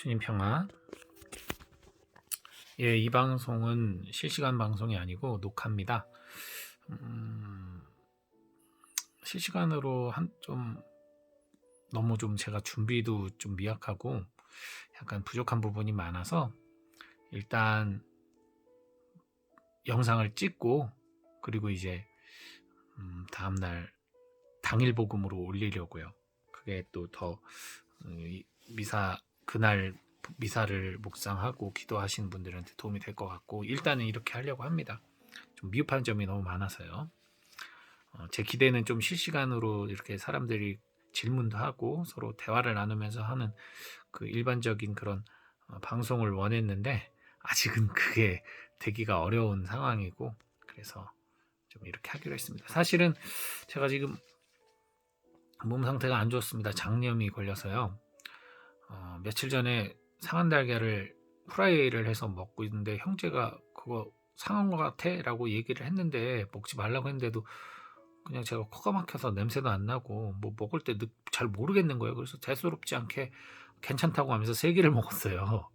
주님 평화. 예, 이 방송은 실시간 방송이 아니고 녹화입니다. 실시간으로 너무 제가 준비도 좀 미약하고 약간 부족한 부분이 많아서 일단 영상을 찍고 그리고 이제 다음날 당일 복음으로 올리려고요. 그게 또 더 그날 미사를 묵상하고 기도하시는 분들한테 도움이 될 것 같고, 일단은 이렇게 하려고 합니다. 좀 미흡한 점이 너무 많아서요. 제 기대는 좀 실시간으로 이렇게 사람들이 질문도 하고 서로 대화를 나누면서 하는 그 일반적인 그런 방송을 원했는데, 아직은 그게 되기가 어려운 상황이고, 그래서 좀 이렇게 하기로 했습니다. 사실은 제가 지금 몸 상태가 안 좋습니다. 장염이 걸려서요. 며칠 전에 상한 달걀을 후라이를 해서 먹고 있는데 형제가 그거 상한 것 같아 라고 얘기를 했는데, 먹지 말라고 했는데도 그냥 제가 코가 막혀서 냄새도 안 나고 뭐 먹을 때 잘 모르겠는 거예요. 그래서 대수롭지 않게 괜찮다고 하면서 3개를 먹었어요.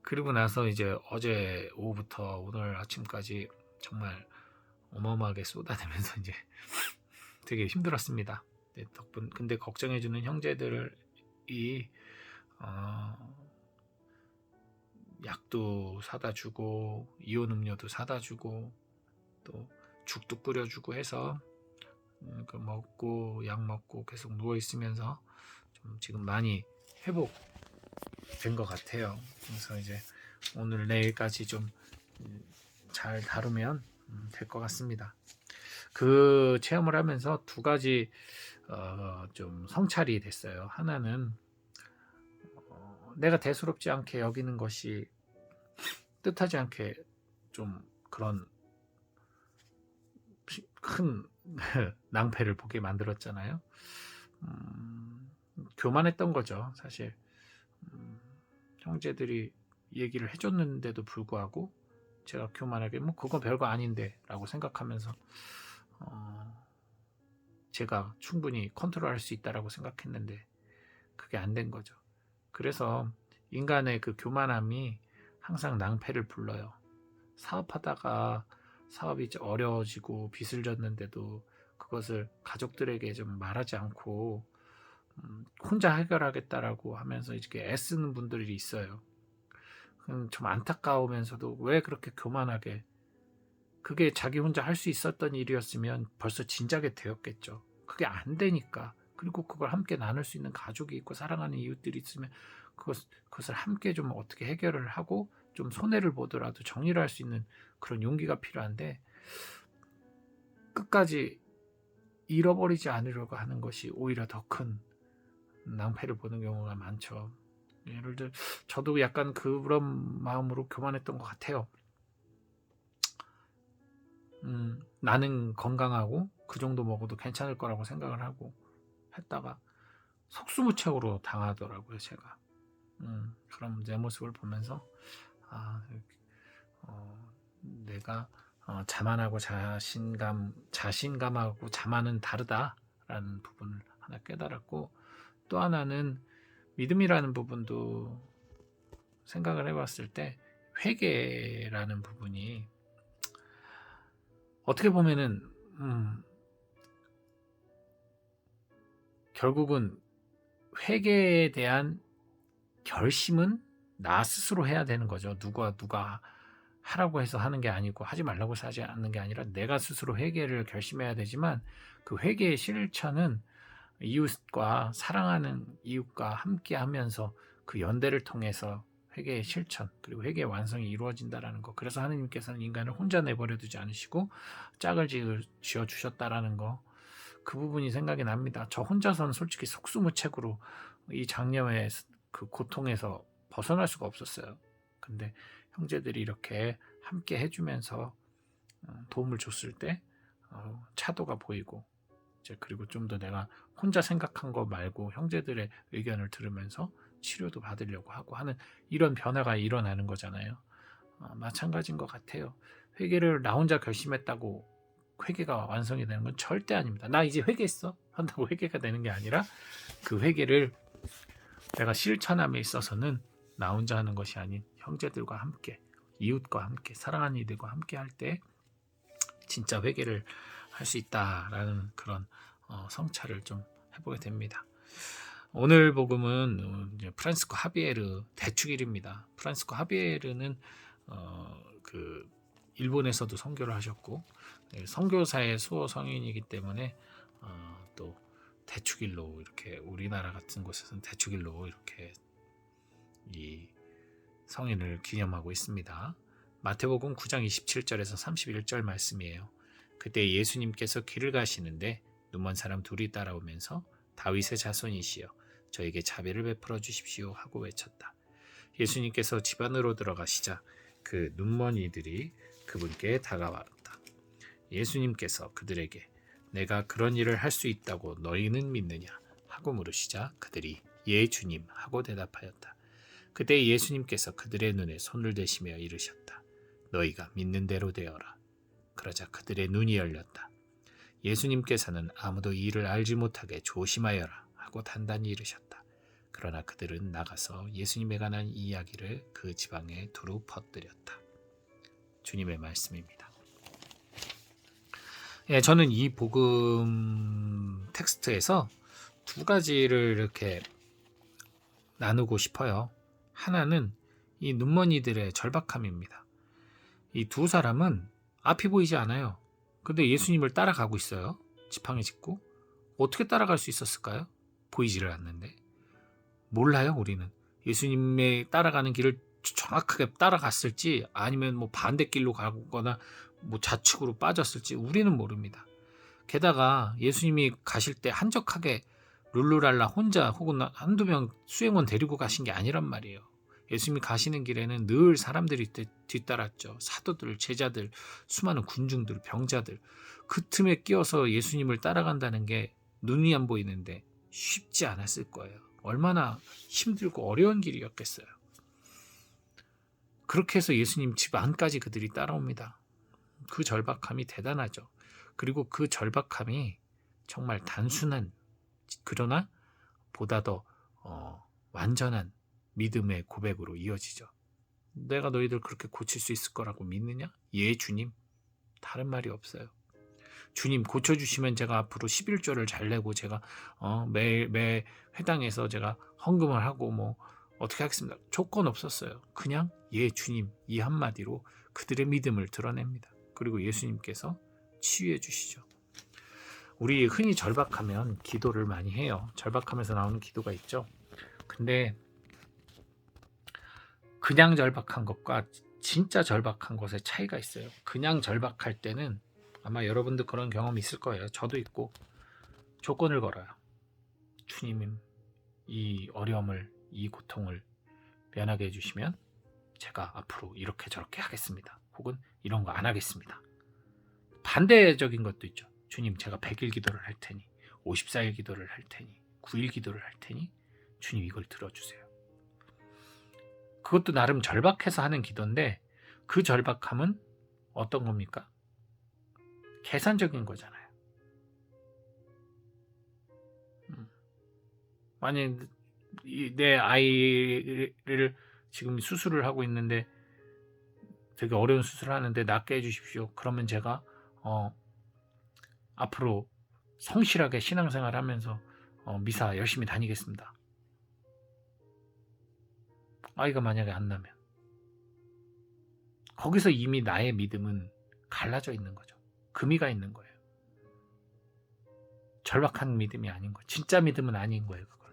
그리고 나서 이제 어제 오후부터 오늘 아침까지 정말 어마어마하게 쏟아내면서 이제 되게 힘들었습니다. 근데 걱정해주는 형제들이 약도 사다 주고 이온 음료도 사다 주고 또 죽도 끓여주고 해서 약 먹고 계속 누워 있으면서 좀 지금 많이 회복된 것 같아요. 그래서 이제 오늘 내일까지 좀 잘 다루면 될 것 같습니다. 그 체험을 하면서 2가지 좀 성찰이 됐어요. 하나는 내가 대수롭지 않게 여기는 것이 뜻하지 않게 좀 그런 큰 낭패를 보게 만들었잖아요. 교만했던 거죠, 사실. 형제들이 얘기를 해줬는데도 불구하고 제가 교만하게 그건 별거 아닌데 라고 생각하면서 제가 충분히 컨트롤할 수 있다라고 생각했는데 그게 안 된 거죠. 그래서 인간의 그 교만함이 항상 낭패를 불러요. 사업하다가 사업이 어려워지고 빚을 졌는데도 그것을 가족들에게 좀 말하지 않고 혼자 해결하겠다라고 하면서 이렇게 애쓰는 분들이 있어요. 좀 안타까우면서도 왜 그렇게 교만하게, 그게 자기 혼자 할 수 있었던 일이었으면 벌써 진작에 되었겠죠. 그게 안 되니까. 그리고 그걸 함께 나눌 수 있는 가족이 있고 사랑하는 이웃들이 있으면 그것을 함께 좀 어떻게 해결을 하고 좀 손해를 보더라도 정리를 할 수 있는 그런 용기가 필요한데, 끝까지 잃어버리지 않으려고 하는 것이 오히려 더 큰 낭패를 보는 경우가 많죠. 예를 들어 저도 약간 그런 마음으로 교만했던 것 같아요. 나는 건강하고 그 정도 먹어도 괜찮을 거라고 생각을 하고 했다가 속수무책으로 당하더라고요, 제가. 그럼 내 모습을 보면서 내가 자만하고 자신감하고 자만은 다르다라는 부분을 하나 깨달았고, 또 하나는 믿음이라는 부분도 생각을 해봤을 때 회개라는 부분이 어떻게 보면은 결국은 회개에 대한 결심은 나 스스로 해야 되는 거죠. 누가 하라고 해서 하는 게 아니고 하지 말라고 해서 하지 않는 게 아니라 내가 스스로 회개를 결심해야 되지만, 그 회개의 실천은 이웃과 사랑하는 이웃과 함께 하면서 그 연대를 통해서 회개의 실천 그리고 회개의 완성이 이루어진다라는 거. 그래서 하느님께서는 인간을 혼자 내버려 두지 않으시고 짝을 지어 주셨다라는 거. 그 부분이 생각이 납니다. 저 혼자서는 솔직히 속수무책으로 이 장염의 그 고통에서 벗어날 수가 없었어요. 근데 형제들이 이렇게 함께 해주면서 도움을 줬을 때 차도가 보이고, 이제 그리고 좀 더 내가 혼자 생각한 거 말고 형제들의 의견을 들으면서 치료도 받으려고 하고 하는 이런 변화가 일어나는 거잖아요. 마찬가지인 것 같아요. 회개를 나 혼자 결심했다고 회개가 완성이 되는 건 절대 아닙니다. 나 이제 회개했어 한다고 회개가 되는 게 아니라, 그 회개를 내가 실천함에 있어서는 나 혼자 하는 것이 아닌 형제들과 함께, 이웃과 함께, 사랑하는 이들과 함께 할 때 진짜 회개를 할 수 있다라는 그런 성찰을 좀 해보게 됩니다. 오늘 복음은 이제 프란시스코 하비에르 대축일입니다. 프란시스코 하비에르는 그 일본에서도 선교를 하셨고 선교사의 수호 성인이기 때문에 또 대축일로 이렇게 우리나라 같은 곳에서는 대축일로 이렇게 이 성인을 기념하고 있습니다. 마태복음 9장 27절에서 31절 말씀이에요. 그때 예수님께서 길을 가시는데 눈먼 사람 둘이 따라오면서 다윗의 자손이시여 저에게 자비를 베풀어 주십시오 하고 외쳤다. 예수님께서 집 안으로 들어가시자 그 눈먼 이들이 그분께 다가왔다. 예수님께서 그들에게 내가 그런 일을 할 수 있다고 너희는 믿느냐 하고 물으시자 그들이 예 주님 하고 대답하였다. 그때 예수님께서 그들의 눈에 손을 대시며 이르셨다. 너희가 믿는 대로 되어라. 그러자 그들의 눈이 열렸다. 예수님께서는 아무도 이 일을 알지 못하게 조심하여라 하고 단단히 이르셨다. 그러나 그들은 나가서 예수님에 관한 이야기를 그 지방에 두루 퍼뜨렸다. 주님의 말씀입니다. 예, 저는 이 복음 텍스트에서 두 가지를 이렇게 나누고 싶어요. 하나는 이 눈먼이들의 절박함입니다. 이 두 사람은 앞이 보이지 않아요. 근데 예수님을 따라가고 있어요. 지팡이 짚고. 어떻게 따라갈 수 있었을까요? 보이지를 않는데. 몰라요, 우리는. 예수님의 따라가는 길을 정확하게 따라갔을지 아니면 뭐 반대길로 가거나 뭐 좌측으로 빠졌을지 우리는 모릅니다. 게다가 예수님이 가실 때 한적하게 룰루랄라 혼자 혹은 한두 명 수행원 데리고 가신 게 아니란 말이에요. 예수님이 가시는 길에는 늘 사람들이 뒤따랐죠. 사도들, 제자들, 수많은 군중들, 병자들. 그 틈에 끼어서 예수님을 따라간다는 게 눈이 안 보이는데 쉽지 않았을 거예요. 얼마나 힘들고 어려운 길이었겠어요. 그렇게 해서 예수님 집 안까지 그들이 따라옵니다. 그 절박함이 대단하죠. 그리고 그 절박함이 정말 단순한 그러나 보다 더 완전한 믿음의 고백으로 이어지죠. 내가 너희들 그렇게 고칠 수 있을 거라고 믿느냐? 예 주님. 다른 말이 없어요. 주님 고쳐주시면 제가 앞으로 11조를 잘 내고 제가 매 회당에서 제가 헌금을 하고 뭐 어떻게 하겠습니다. 조건 없었어요. 그냥 예 주님 이 한마디로 그들의 믿음을 드러냅니다. 그리고 예수님께서 치유해 주시죠. 우리 흔히 절박하면 기도를 많이 해요. 절박하면서 나오는 기도가 있죠. 근데 그냥 절박한 것과 진짜 절박한 것의 차이가 있어요. 그냥 절박할 때는 아마 여러분도 그런 경험이 있을 거예요. 저도 있고 조건을 걸어요. 주님 이 어려움을 이 고통을 면하게 해주시면 제가 앞으로 이렇게 저렇게 하겠습니다. 혹은 이런 거 안 하겠습니다. 반대적인 것도 있죠. 주님 제가 100일 기도를 할 테니 54일 기도를 할 테니 9일 기도를 할 테니 주님 이걸 들어주세요. 그것도 나름 절박해서 하는 기도인데 그 절박함은 어떤 겁니까? 계산적인 거잖아요. 만약 내 아이를 지금 수술을 하고 있는데 되게 어려운 수술을 하는데 낫게 해주십시오. 그러면 제가 앞으로 성실하게 신앙생활 하면서 미사 열심히 다니겠습니다. 아이가 만약에 안 나면 거기서 이미 나의 믿음은 갈라져 있는 거죠. 금이가 있는 거예요. 절박한 믿음이 아닌 거예요. 진짜 믿음은 아닌 거예요. 그건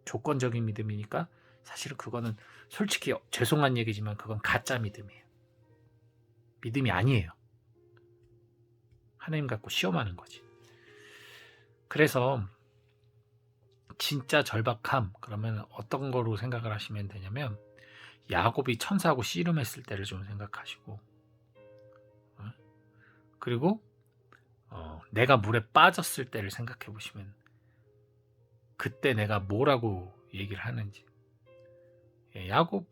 조건적인 믿음이니까 사실은 그거는 솔직히 죄송한 얘기지만 그건 가짜 믿음이에요. 믿음이 아니에요. 하나님 갖고 시험하는 거지. 그래서 진짜 절박함 그러면 어떤 거로 생각을 하시면 되냐면 야곱이 천사하고 씨름했을 때를 좀 생각하시고 그리고 내가 물에 빠졌을 때를 생각해 보시면 그때 내가 뭐라고 얘기를 하는지. 야곱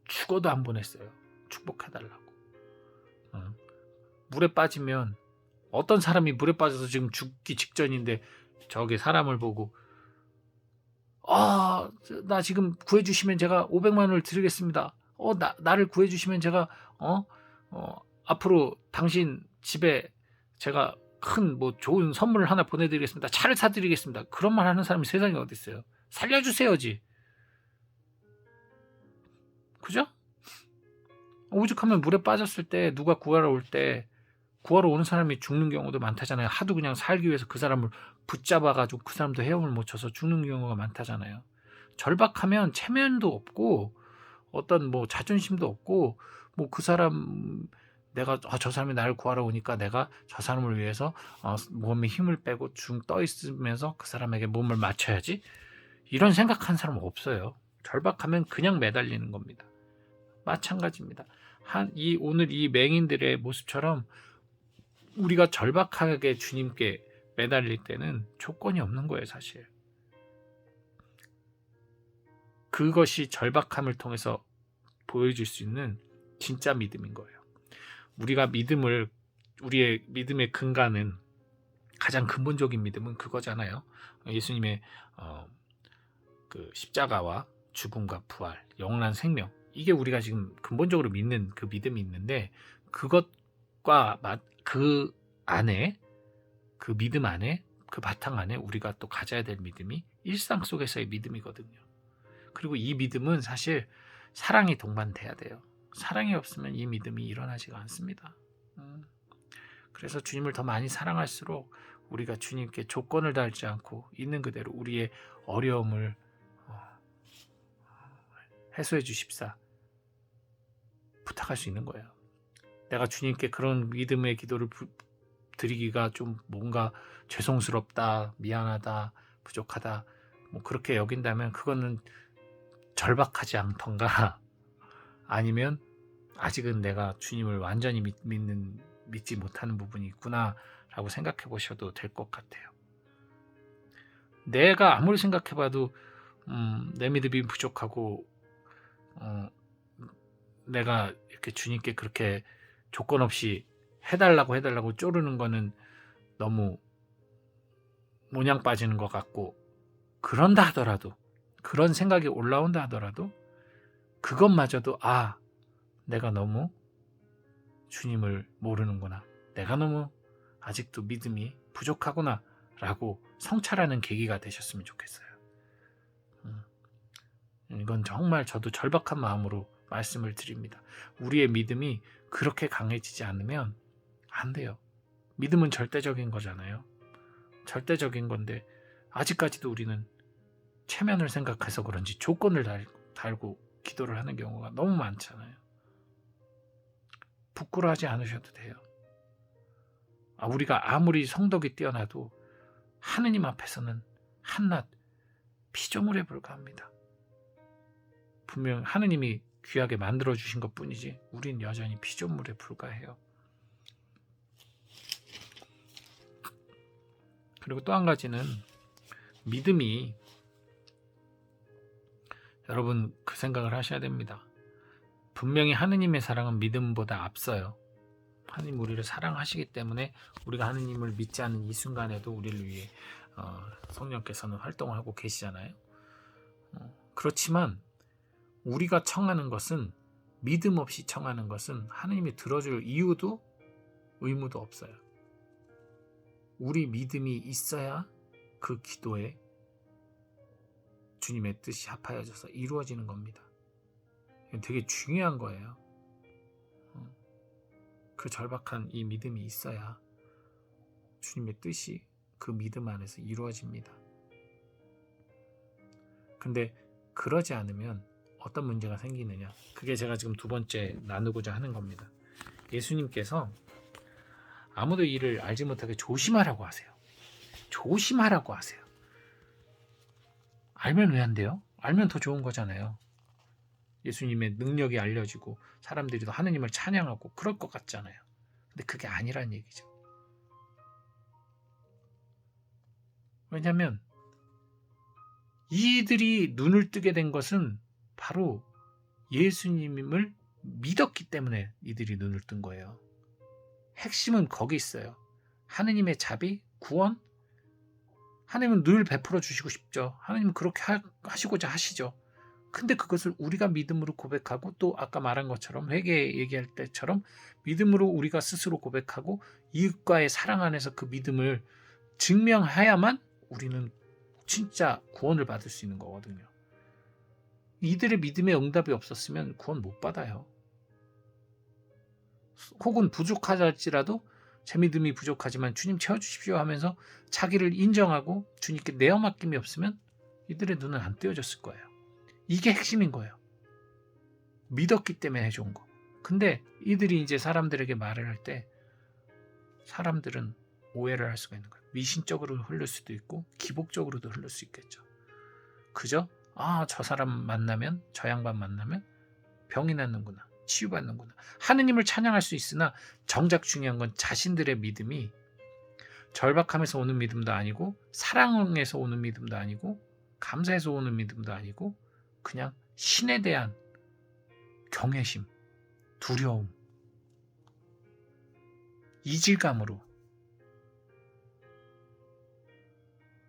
죽어도 안 보냈어요. 축복해달라고. 물에 빠지면 어떤 사람이 물에 빠져서 지금 죽기 직전인데 저기 사람을 보고 나 지금 구해주시면 제가 500만 원을 드리겠습니다. 나를 구해주시면 제가 앞으로 당신 집에 제가 큰 뭐 좋은 선물을 하나 보내드리겠습니다. 차를 사드리겠습니다. 그런 말 하는 사람이 세상에 어디 있어요? 살려주세요지. 그죠? 오죽하면 물에 빠졌을 때 누가 구하러 오는 사람이 죽는 경우도 많다잖아요. 하도 그냥 살기 위해서 그 사람을 붙잡아가지고 그 사람도 헤엄을 못 쳐서 죽는 경우가 많다잖아요. 절박하면 체면도 없고 어떤 뭐 자존심도 없고 뭐 그 사람 내가 저 사람이 나를 구하러 오니까 내가 저 사람을 위해서 몸에 힘을 빼고 중 떠 있으면서 그 사람에게 몸을 맞춰야지, 이런 생각하는 사람은 없어요. 절박하면 그냥 매달리는 겁니다. 마찬가지입니다. 오늘 이 맹인들의 모습처럼 우리가 절박하게 주님께 매달릴 때는 조건이 없는 거예요, 사실. 그것이 절박함을 통해서 보여줄 수 있는 진짜 믿음인 거예요. 우리의 믿음의 근간은, 가장 근본적인 믿음은 그거잖아요. 예수님의 그 십자가와 죽음과 부활, 영원한 생명, 이게 우리가 지금 근본적으로 믿는 그 믿음이 있는데, 그것과 그 안에, 그 믿음 안에, 그 바탕 안에 우리가 또 가져야 될 믿음이 일상 속에서의 믿음이거든요. 그리고 이 믿음은 사실 사랑이 동반돼야 돼요. 사랑이 없으면 이 믿음이 일어나지가 않습니다. 그래서 주님을 더 많이 사랑할수록 우리가 주님께 조건을 달지 않고 있는 그대로 우리의 어려움을 해소해 주십사 부탁할 수 있는 거예요. 내가 주님께 그런 믿음의 기도를 드리기가 좀 뭔가 죄송스럽다, 미안하다, 부족하다, 뭐 그렇게 여긴다면 그거는 절박하지 않던가 아니면 아직은 내가 주님을 완전히 믿지 못하는 부분이 있구나 라고 생각해 보셔도 될 것 같아요. 내가 아무리 생각해 봐도 내 믿음이 부족하고 내가 이렇게 주님께 그렇게 조건 없이 해달라고 쪼르는 거는 너무 모냥 빠지는 것 같고, 그런다 하더라도, 그런 생각이 올라온다 하더라도 그것마저도 내가 너무 주님을 모르는구나, 내가 너무 아직도 믿음이 부족하구나 라고 성찰하는 계기가 되셨으면 좋겠어요. 이건 정말 저도 절박한 마음으로 말씀을 드립니다. 우리의 믿음이 그렇게 강해지지 않으면 안 돼요. 믿음은 절대적인 거잖아요. 절대적인 건데 아직까지도 우리는 체면을 생각해서 그런지 조건을 달고 기도를 하는 경우가 너무 많잖아요. 부끄러워하지 않으셔도 돼요. 우리가 아무리 성덕이 뛰어나도 하느님 앞에서는 한낱 피조물에 불과합니다. 분명 하느님이 귀하게 만들어주신 것 뿐이지 우린 여전히 피조물에 불과해요. 그리고 또 한 가지는 믿음이, 여러분 그 생각을 하셔야 됩니다. 분명히 하느님의 사랑은 믿음보다 앞서요. 하느님 우리를 사랑하시기 때문에 우리가 하느님을 믿지 않는 이 순간에도 우리를 위해 성령께서는 활동을 하고 계시잖아요. 그렇지만 우리가 청하는 것은, 믿음 없이 청하는 것은 하느님이 들어줄 이유도 의무도 없어요. 우리 믿음이 있어야 그 기도에 주님의 뜻이 합하여져서 이루어지는 겁니다. 되게 중요한 거예요. 그 절박한 이 믿음이 있어야 주님의 뜻이 그 믿음 안에서 이루어집니다. 근데 그러지 않으면 어떤 문제가 생기느냐, 그게 제가 지금 두 번째 나누고자 하는 겁니다. 예수님께서 아무도 이를 알지 못하게 조심하라고 하세요. 조심하라고 하세요. 알면 왜 안 돼요? 알면 더 좋은 거잖아요. 예수님의 능력이 알려지고 사람들이 더 하느님을 찬양하고 그럴 것 같잖아요. 근데 그게 아니란 얘기죠. 왜냐하면 이들이 눈을 뜨게 된 것은 바로 예수님을 믿었기 때문에 이들이 눈을 뜬 거예요. 핵심은 거기 있어요. 하느님의 자비, 구원, 하나님은 늘 베풀어 주시고 싶죠. 하나님은 그렇게 하시고자 하시죠. 근데 그것을 우리가 믿음으로 고백하고 또 아까 말한 것처럼 회개 얘기할 때처럼 믿음으로 우리가 스스로 고백하고 이웃과의 사랑 안에서 그 믿음을 증명해야만 우리는 진짜 구원을 받을 수 있는 거거든요. 이들의 믿음의 응답이 없었으면 구원 못 받아요. 혹은 부족하지라도 제 믿음이 부족하지만 주님 채워주십시오 하면서 자기를 인정하고 주님께 내어 맡김이 없으면 이들의 눈은 안 떼어졌을 거예요. 이게 핵심인 거예요. 믿었기 때문에 해준 거. 근데 이들이 이제 사람들에게 말을 할 때 사람들은 오해를 할 수가 있는 거예요. 미신적으로 흐를 수도 있고 기복적으로도 흐를 수 있겠죠. 그죠? 저 사람 만나면, 저 양반 만나면 병이 낫는구나, 치유받는구나. 하느님을 찬양할 수 있으나 정작 중요한 건 자신들의 믿음이 절박함에서 오는 믿음도 아니고 사랑에서 오는 믿음도 아니고 감사해서 오는 믿음도 아니고 그냥 신에 대한 경외심, 두려움, 이질감으로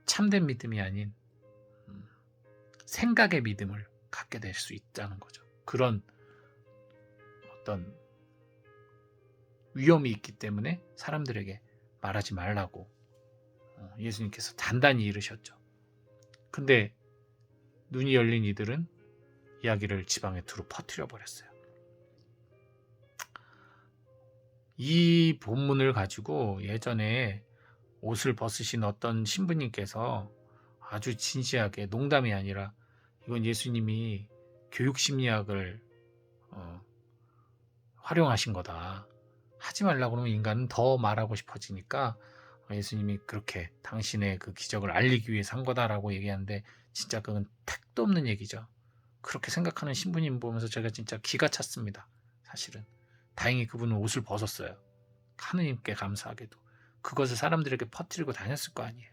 참된 믿음이 아닌 생각의 믿음을 갖게 될 수 있다는 거죠. 그런 어떤 위험이 있기 때문에 사람들에게 말하지 말라고 예수님께서 단단히 이르셨죠. 근데 눈이 열린 이들은 이야기를 지방에 두루 퍼뜨려 버렸어요. 이 본문을 가지고 예전에 옷을 벗으신 어떤 신부님께서 아주 진지하게, 농담이 아니라 이건 예수님이 교육심리학을 활용하신 거다. 하지 말라고 그러면 인간은 더 말하고 싶어지니까 예수님이 그렇게 당신의 그 기적을 알리기 위해서 한 거다라고 얘기하는데 진짜 그건 택도 없는 얘기죠. 그렇게 생각하는 신부님 보면서 제가 진짜 기가 찼습니다. 사실은. 다행히 그분은 옷을 벗었어요. 하느님께 감사하게도. 그것을 사람들에게 퍼뜨리고 다녔을 거 아니에요.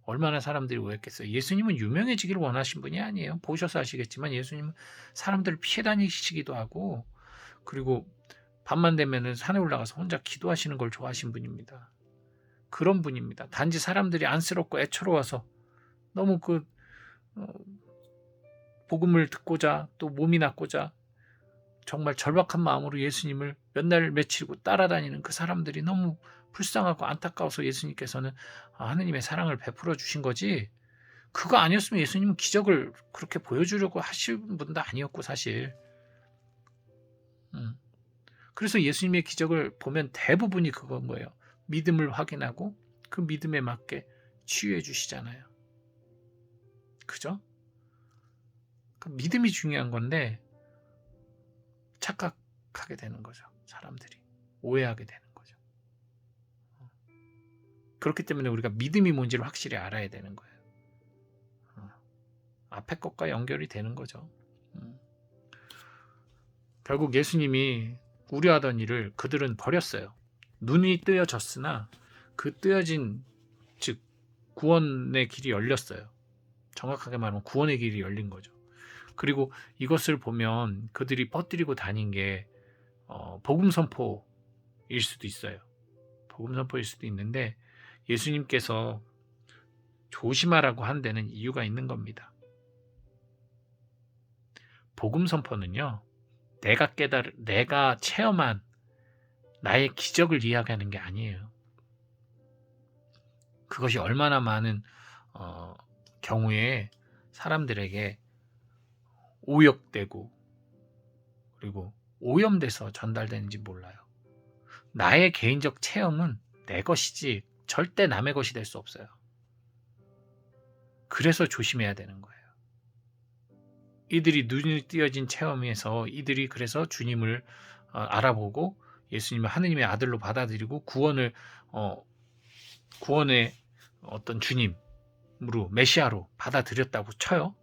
얼마나 사람들이 오해했겠어요. 예수님은 유명해지기를 원하신 분이 아니에요. 보셔서 아시겠지만 예수님은 사람들을 피해 다니시기도 하고 그리고 밤만 되면 산에 올라가서 혼자 기도하시는 걸 좋아하신 분입니다. 그런 분입니다. 단지 사람들이 안쓰럽고 애처로워서 너무 복음을 듣고자 또 몸이 낫고자 정말 절박한 마음으로 예수님을 몇 날 며칠고 따라다니는 그 사람들이 너무 불쌍하고 안타까워서 예수님께서는 하느님의 사랑을 베풀어 주신 거지 그거 아니었으면 예수님은 기적을 그렇게 보여주려고 하신 분도 아니었고 사실 그래서 예수님의 기적을 보면 대부분이 그건 거예요. 믿음을 확인하고 그 믿음에 맞게 치유해 주시잖아요. 그죠? 그 믿음이 중요한 건데 착각하게 되는 거죠. 사람들이 오해하게 되는 거죠. 그렇기 때문에 우리가 믿음이 뭔지를 확실히 알아야 되는 거예요. 앞에 것과 연결이 되는 거죠. 결국 예수님이 우려하던 일을 그들은 버렸어요. 눈이 뜨여졌으나 그 뜨여진 즉 구원의 길이 열렸어요. 정확하게 말하면 구원의 길이 열린 거죠. 그리고 이것을 보면 그들이 퍼뜨리고 다닌 게 복음 선포일 수도 있어요. 복음 선포일 수도 있는데 예수님께서 조심하라고 한 데는 이유가 있는 겁니다. 복음 선포는요. 내가 체험한 나의 기적을 이야기하는 게 아니에요. 그것이 얼마나 많은 경우에 사람들에게 오역되고 그리고 오염돼서 전달되는지 몰라요. 나의 개인적 체험은 내 것이지 절대 남의 것이 될 수 없어요. 그래서 조심해야 되는 거예요. 이들이 눈이 띄어진 체험에서 이들이 그래서 주님을 알아보고 예수님을 하느님의 아들로 받아들이고 구원의 어떤 주님으로 메시아로 받아들였다고 쳐요.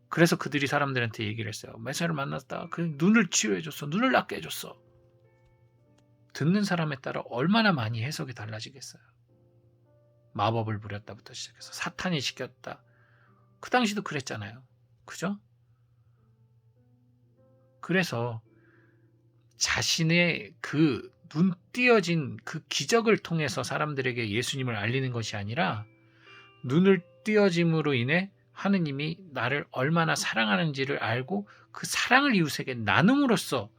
그래서 그들이 사람들한테 얘기를 했어요. 메시아를 만났다. 그 눈을 치유해줬어. 눈을 낫게 해줬어. 듣는 사람에 따라 얼마나 많이 해석이 달라지겠어요. 마법을 부렸다부터 시작해서 사탄이 시켰다. 그 당시도 그랬잖아요. 그죠? 그래서 자신의 그 눈 띄어진 그 기적을 통해서 사람들에게 예수님을 알리는 것이 아니라 눈을 띄어짐으로 인해 하느님이 나를 얼마나 사랑하는지를 알고 그 사랑을 이웃에게 나눔으로써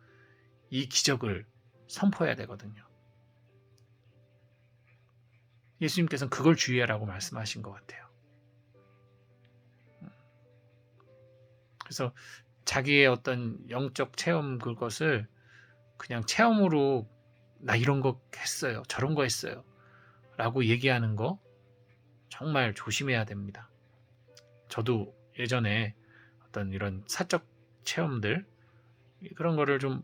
이 기적을 선포해야 되거든요. 예수님께서는 그걸 주의하라고 말씀하신 것 같아요. 그래서 자기의 어떤 영적 체험 그것을 그냥 체험으로 나 이런 거 했어요. 저런 거 했어요. 라고 얘기하는 거 정말 조심해야 됩니다. 저도 예전에 어떤 이런 사적 체험들 그런 거를 좀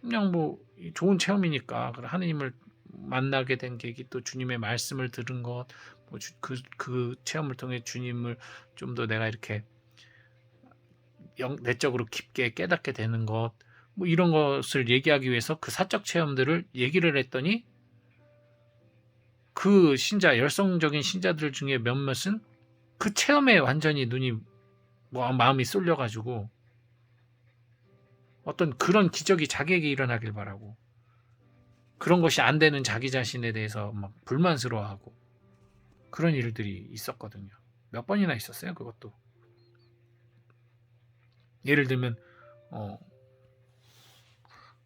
그냥 뭐 좋은 체험이니까 하느님을 만나게 된 계기 또 주님의 말씀을 들은 것 뭐 그 체험을 통해 주님을 좀 더 내가 이렇게 내적으로 깊게 깨닫게 되는 것 뭐 이런 것을 얘기하기 위해서 그 사적 체험들을 얘기를 했더니 그 신자 열성적인 신자들 중에 몇몇은 그 체험에 완전히 눈이 마음이 쏠려가지고 어떤 그런 기적이 자기에게 일어나길 바라고 그런 것이 안 되는 자기 자신에 대해서 막 불만스러워하고 그런 일들이 있었거든요. 몇 번이나 있었어요. 그것도 예를 들면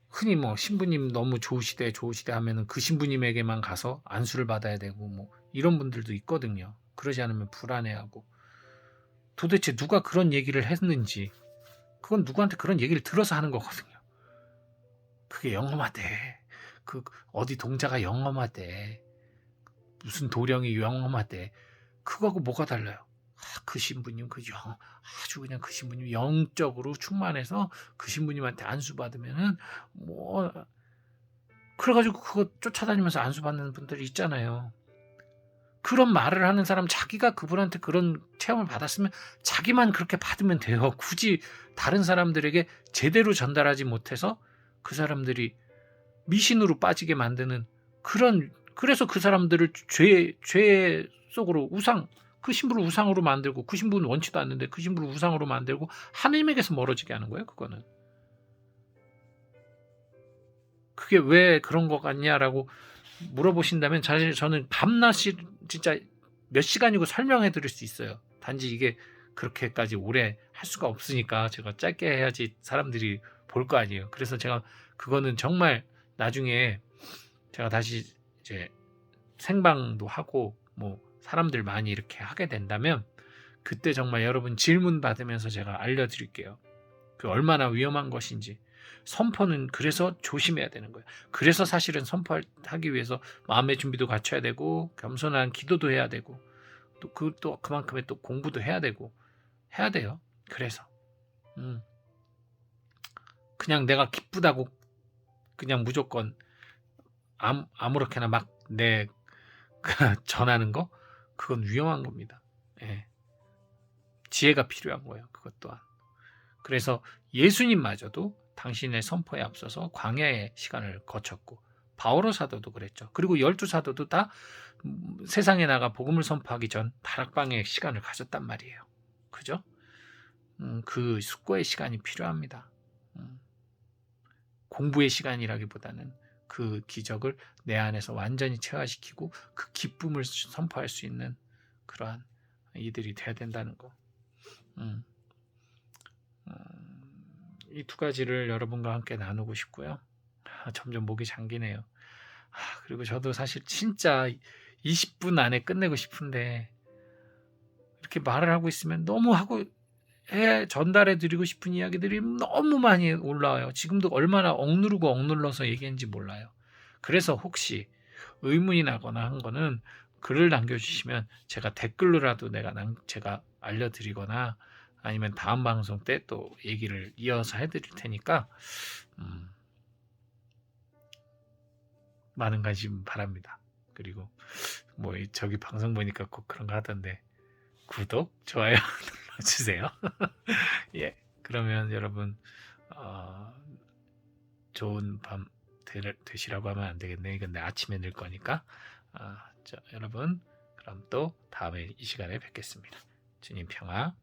흔히 뭐 신부님 너무 좋으시대 하면은 그 신부님에게만 가서 안수를 받아야 되고 뭐 이런 분들도 있거든요. 그러지 않으면 불안해하고 도대체 누가 그런 얘기를 했는지 그건 누구한테 그런 얘기를 들어서 하는 거거든요. 그게 영험하대. 그 어디 동자가 영험하대. 무슨 도령이 영험하대. 그거하고 뭐가 달라요? 그 신부님 아주 그냥 그 신부님 영적으로 충만해서 그 신부님한테 안수 받으면은 뭐 그래가지고 그거 쫓아다니면서 안수 받는 분들이 있잖아요. 그런 말을 하는 사람 자기가 그분한테 그런 체험을 받았으면 자기만 그렇게 받으면 돼요. 굳이 다른 사람들에게 제대로 전달하지 못해서 그 사람들이 미신으로 빠지게 만드는 그래서 그 사람들을 죄 속으로 그 신부를 우상으로 만들고 그 신부는 원치도 않는데 그 신부를 우상으로 만들고 하나님에게서 멀어지게 하는 거예요. 그거는. 그게 왜 그런 것 같냐라고 물어보신다면 사실 저는 밤낮이 진짜 몇 시간이고 설명해 드릴 수 있어요. 단지 이게 그렇게까지 오래 할 수가 없으니까 제가 짧게 해야지 사람들이 볼 거 아니에요. 그래서 제가 그거는 정말 나중에 제가 다시 이제 생방도 하고 뭐 사람들 많이 이렇게 하게 된다면 그때 정말 여러분 질문 받으면서 제가 알려드릴게요. 그 얼마나 위험한 것인지. 선포는 그래서 조심해야 되는 거예요. 그래서 사실은 선포하기 위해서 마음의 준비도 갖춰야 되고 겸손한 기도도 해야 되고 또 그만큼의 또 공부도 해야 되고 해야 돼요. 그래서 그냥 내가 기쁘다고 그냥 무조건 아무렇게나 막 내 전하는 거 그건 위험한 겁니다. 예. 지혜가 필요한 거예요. 그것 또한. 그래서 예수님마저도 당신의 선포에 앞서서 광야의 시간을 거쳤고 바오로 사도도 그랬죠. 그리고 12사도도 다 세상에 나가 복음을 선포하기 전 다락방의 시간을 가졌단 말이에요. 그죠? 그 숙고의 시간이 필요합니다. 공부의 시간이라기보다는 그 기적을 내 안에서 완전히 체화시키고 그 기쁨을 선포할 수 있는 그러한 이들이 돼야 된다는 거. 이 두 가지를 여러분과 함께 나누고 싶고요. 점점 목이 잠기네요. 그리고 저도 사실 진짜 20분 안에 끝내고 싶은데 이렇게 말을 하고 있으면 너무 전달해 드리고 싶은 이야기들이 너무 많이 올라와요. 지금도 얼마나 억눌러서 얘기했는지 몰라요. 그래서 혹시 의문이 나거나 한 거는 글을 남겨주시면 제가 댓글로라도 제가 알려드리거나 아니면 다음 방송 때 또 얘기를 이어서 해드릴 테니까 많은 관심 바랍니다. 그리고 뭐 저기 방송 보니까 꼭 그런 거 하던데 구독, 좋아요 눌러주세요. 예, 그러면 여러분 좋은 밤 되시라고 하면 안 되겠네. 이건 내 아침에 늘 거니까. 여러분 그럼 또 다음에 이 시간에 뵙겠습니다. 주님 평화.